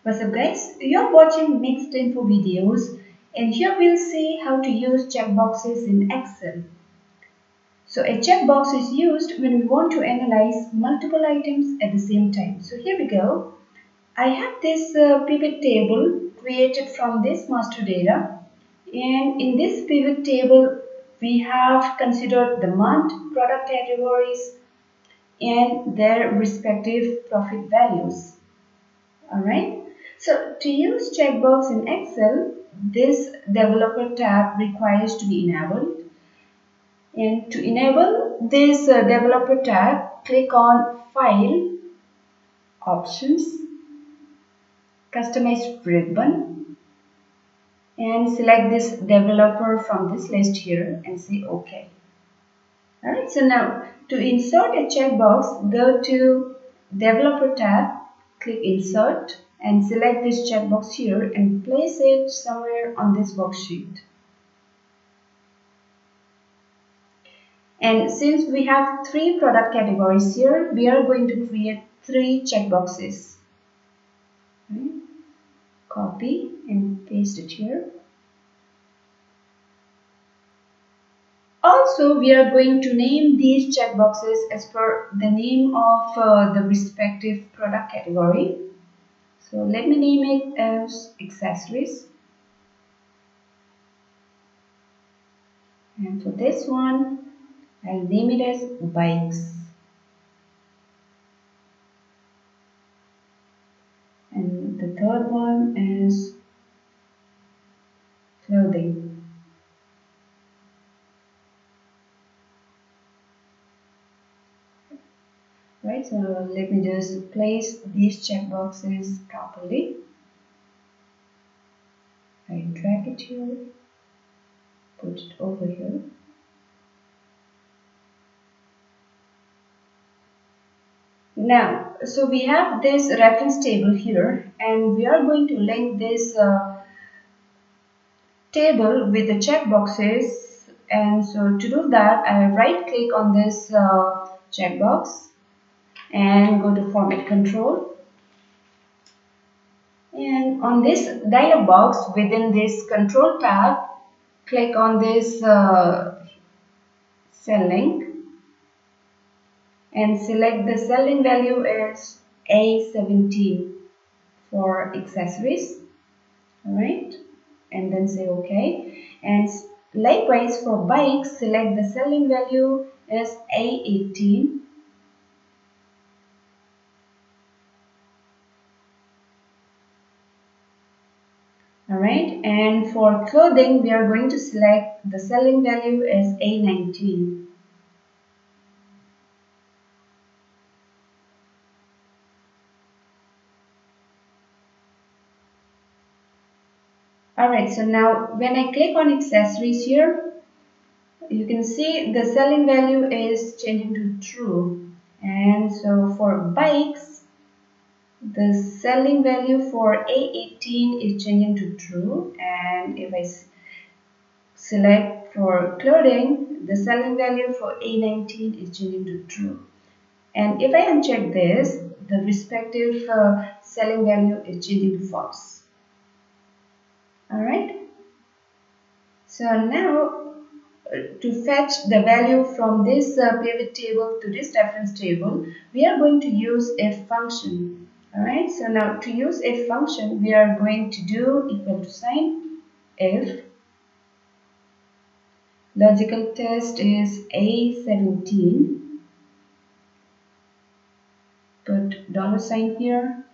What's up guys, you're watching mixed info videos and here we'll see how to use checkboxes in Excel. So a checkbox is used when we want to analyze multiple items at the same time. So here we go. I have this pivot table created from this master data, and in this pivot table we have considered the month, product categories and their respective profit values. Alright, so to use checkbox in Excel, this developer tab requires to be enabled. And to enable this developer tab, click on File, Options, Customize ribbon, and select this developer from this list here and say OK. Alright, so now to insert a checkbox, go to Developer tab, click Insert, and select this checkbox here and place it somewhere on this worksheet. And since we have 3 product categories here, we are going to create 3 checkboxes. Okay. Copy and paste it here. Also, we are going to name these checkboxes as per the name of the respective product category. So let me name it as accessories. And for this one, I'll name it as bikes. And the third one is clothing. Right, so let me just place these checkboxes properly. I drag it here, put it over here. Now, so we have this reference table here and we are going to link this table with the checkboxes, and so to do that I right click on this checkbox and go to Format Control, and on this dialog box within this Control tab, click on this cell link and select the cell link value as A17 for accessories. Alright, and then say OK. And likewise for bikes, select the cell link value as A18. Alright, and for clothing, we are going to select the cell link value as A19. Alright, so now when I click on accessories here, you can see the cell link value is changing to true. And so for bikes, the cell link value for A18 is changing to true, and if I select for clothing, the cell link value for A19 is changing to true. And if I uncheck this, the respective cell link value is changing to false. Alright, so now to fetch the value from this pivot table to this reference table, we are going to use a function. Alright, so now to use a function, we are going to do equal to sign if logical test is A17, put dollar sign here,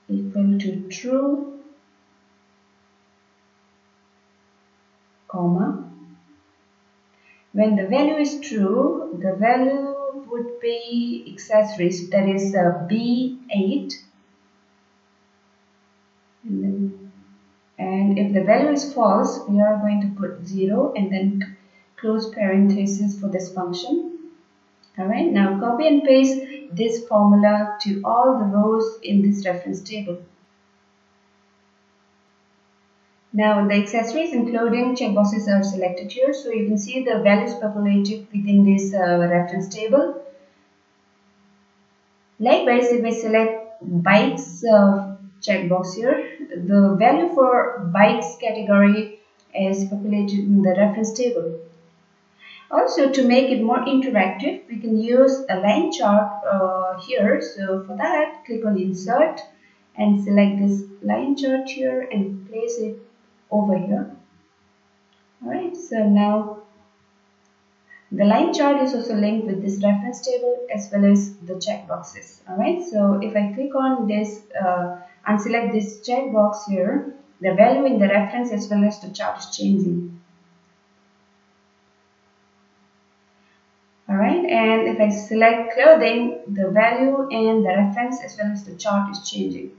equal to true, comma. When the value is true, the value would be accessories, that is B8, and if the value is false, we are going to put 0 and then close parenthesis for this function. Alright, now copy and paste this formula to all the rows in this reference table. Now the accessories including checkboxes are selected here, so you can see the values populated within this reference table. Likewise, if I select bikes checkbox here. The value for bikes category is populated in the reference table. Also, to make it more interactive, we can use a line chart here. So for that, click on Insert and select this line chart here and place it over here. Alright, so now the line chart is also linked with this reference table as well as the checkboxes. Alright, so if I click on this and select this checkbox here, the value in the reference as well as the chart is changing. Alright, and if I select clothing, the value and the reference as well as the chart is changing.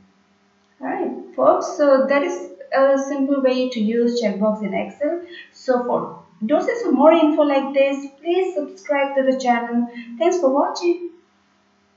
Alright, folks, so that is a simple way to use checkbox in Excel. So for doses of more info like this, please subscribe to the channel. Thanks for watching.